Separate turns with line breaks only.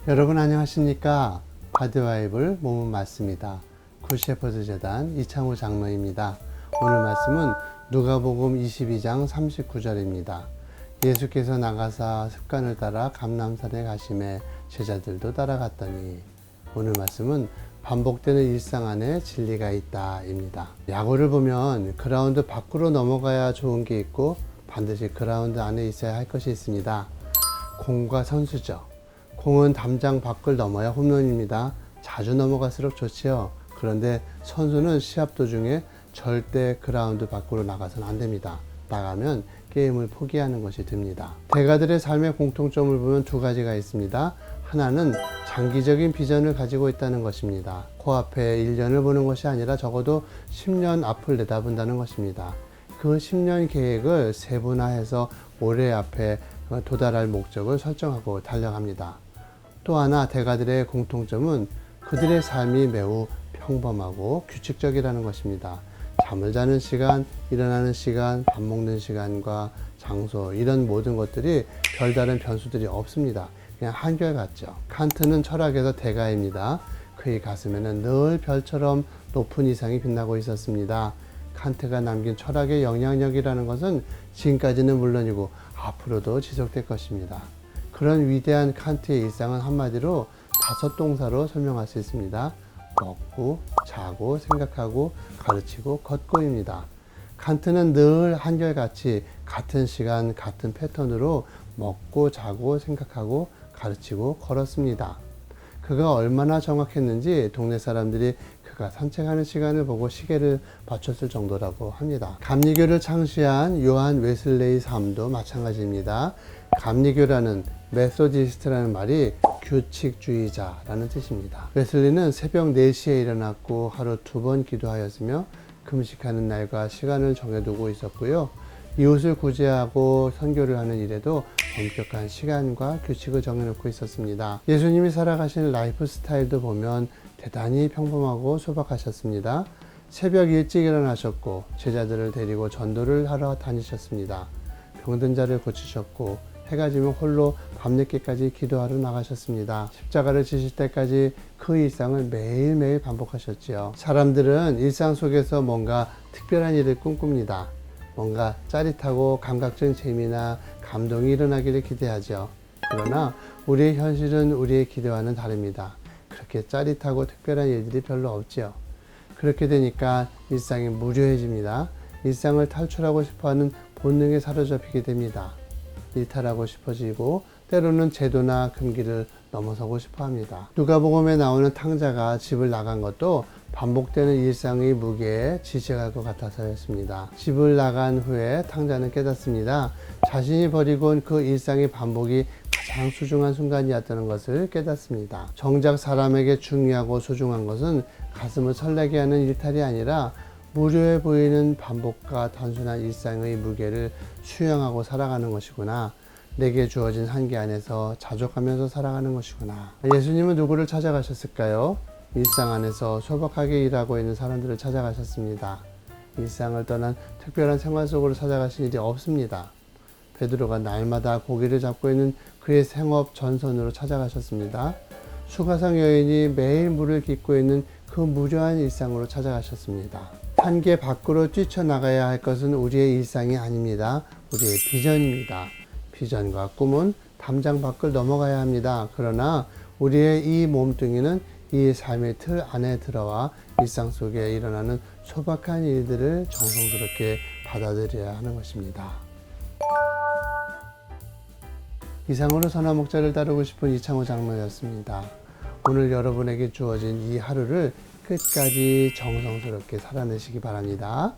여러분 안녕하십니까? 바디바이블 몸은 맞습니다. 굿셰퍼드 재단 이창호 장로입니다. 오늘 말씀은 누가복음 22장 39절입니다. 예수께서 나가사 습관을 따라 감람산에 가심에 제자들도 따라갔더니. 오늘 말씀은 반복되는 일상 안에 진리가 있다입니다. 야구를 보면 그라운드 밖으로 넘어가야 좋은 게 있고 반드시 그라운드 안에 있어야 할 것이 있습니다. 공과 선수죠. 공은 담장 밖을 넘어야 홈런입니다. 자주 넘어갈수록 좋지요. 그런데 선수는 시합 도중에 절대 그라운드 밖으로 나가서는 안 됩니다. 나가면 게임을 포기하는 것이 됩니다. 대가들의 삶의 공통점을 보면 두 가지가 있습니다. 하나는 장기적인 비전을 가지고 있다는 것입니다. 코앞에 1년을 보는 것이 아니라 적어도 10년 앞을 내다본다는 것입니다. 그 10년 계획을 세분화해서 올해 앞에 도달할 목적을 설정하고 달려갑니다. 또 하나 대가들의 공통점은 그들의 삶이 매우 평범하고 규칙적이라는 것입니다. 잠을 자는 시간, 일어나는 시간, 밥 먹는 시간과 장소, 이런 모든 것들이 별다른 변수들이 없습니다. 그냥 한결같죠. 칸트는 철학에서 대가입니다. 그의 가슴에는 늘 별처럼 높은 이상이 빛나고 있었습니다. 칸트가 남긴 철학의 영향력이라는 것은 지금까지는 물론이고 앞으로도 지속될 것입니다. 그런 위대한 칸트의 일상은 한마디로 5 동사로 설명할 수 있습니다. 먹고, 자고, 생각하고, 가르치고, 걷고입니다. 칸트는 늘 한결같이 같은 시간, 같은 패턴으로 먹고, 자고, 생각하고, 가르치고, 걸었습니다. 그가 얼마나 정확했는지 동네 사람들이 그가 산책하는 시간을 보고 시계를 맞췄을 정도라고 합니다. 감리교를 창시한 요한 웨슬레의 삶도 마찬가지입니다. 감리교라는 메소디스트라는 말이 규칙주의자라는 뜻입니다. 웨슬리는 새벽 4시에 일어났고 하루 2번 기도하였으며 금식하는 날과 시간을 정해두고 있었고요. 이웃을 구제하고 선교를 하는 일에도 엄격한 시간과 규칙을 정해놓고 있었습니다. 예수님이 살아가신 라이프 스타일도 보면 대단히 평범하고 소박하셨습니다. 새벽 일찍 일어나셨고 제자들을 데리고 전도를 하러 다니셨습니다. 병든 자를 고치셨고 해가 지면 홀로 밤늦게까지 기도하러 나가셨습니다. 십자가를 지실 때까지 그 일상을 매일매일 반복하셨지요. 사람들은 일상 속에서 뭔가 특별한 일을 꿈꿉니다. 뭔가 짜릿하고 감각적인 재미나 감동이 일어나기를 기대하죠. 그러나 우리의 현실은 우리의 기대와는 다릅니다. 그렇게 짜릿하고 특별한 일들이 별로 없지요. 그렇게 되니까 일상이 무료해집니다. 일상을 탈출하고 싶어하는 본능에 사로잡히게 됩니다. 일탈하고 싶어지고 때로는 제도나 금기를 넘어서고 싶어합니다. 누가복음에 나오는 탕자가 집을 나간 것도 반복되는 일상의 무게에 지쳐갈 것 같아서였습니다. 집을 나간 후에 탕자는 깨닫습니다. 자신이 버리고 온 그 일상의 반복이 가장 소중한 순간이었다는 것을 깨닫습니다. 정작 사람에게 중요하고 소중한 것은 가슴을 설레게 하는 일탈이 아니라 무료해 보이는 반복과 단순한 일상의 무게를 수용하고 살아가는 것이구나. 내게 주어진 한계 안에서 자족하면서 살아가는 것이구나. 예수님은 누구를 찾아가셨을까요? 일상 안에서 소박하게 일하고 있는 사람들을 찾아가셨습니다. 일상을 떠난 특별한 생활 속으로 찾아가신 일이 없습니다. 베드로가 날마다 고기를 잡고 있는 그의 생업 전선으로 찾아가셨습니다. 수가성 여인이 매일 물을 깃고 있는 그 무료한 일상으로 찾아가셨습니다. 한계 밖으로 뛰쳐나가야 할 것은 우리의 일상이 아닙니다. 우리의 비전입니다. 비전과 꿈은 담장 밖을 넘어가야 합니다. 그러나 우리의 이 몸뚱이는 이 삶의 틀 안에 들어와 일상 속에 일어나는 소박한 일들을 정성스럽게 받아들여야 하는 것입니다. 이상으로 선한 목자를 따르고 싶은 이창호 장로였습니다. 오늘 여러분에게 주어진 이 하루를 끝까지 정성스럽게 살아내시기 바랍니다.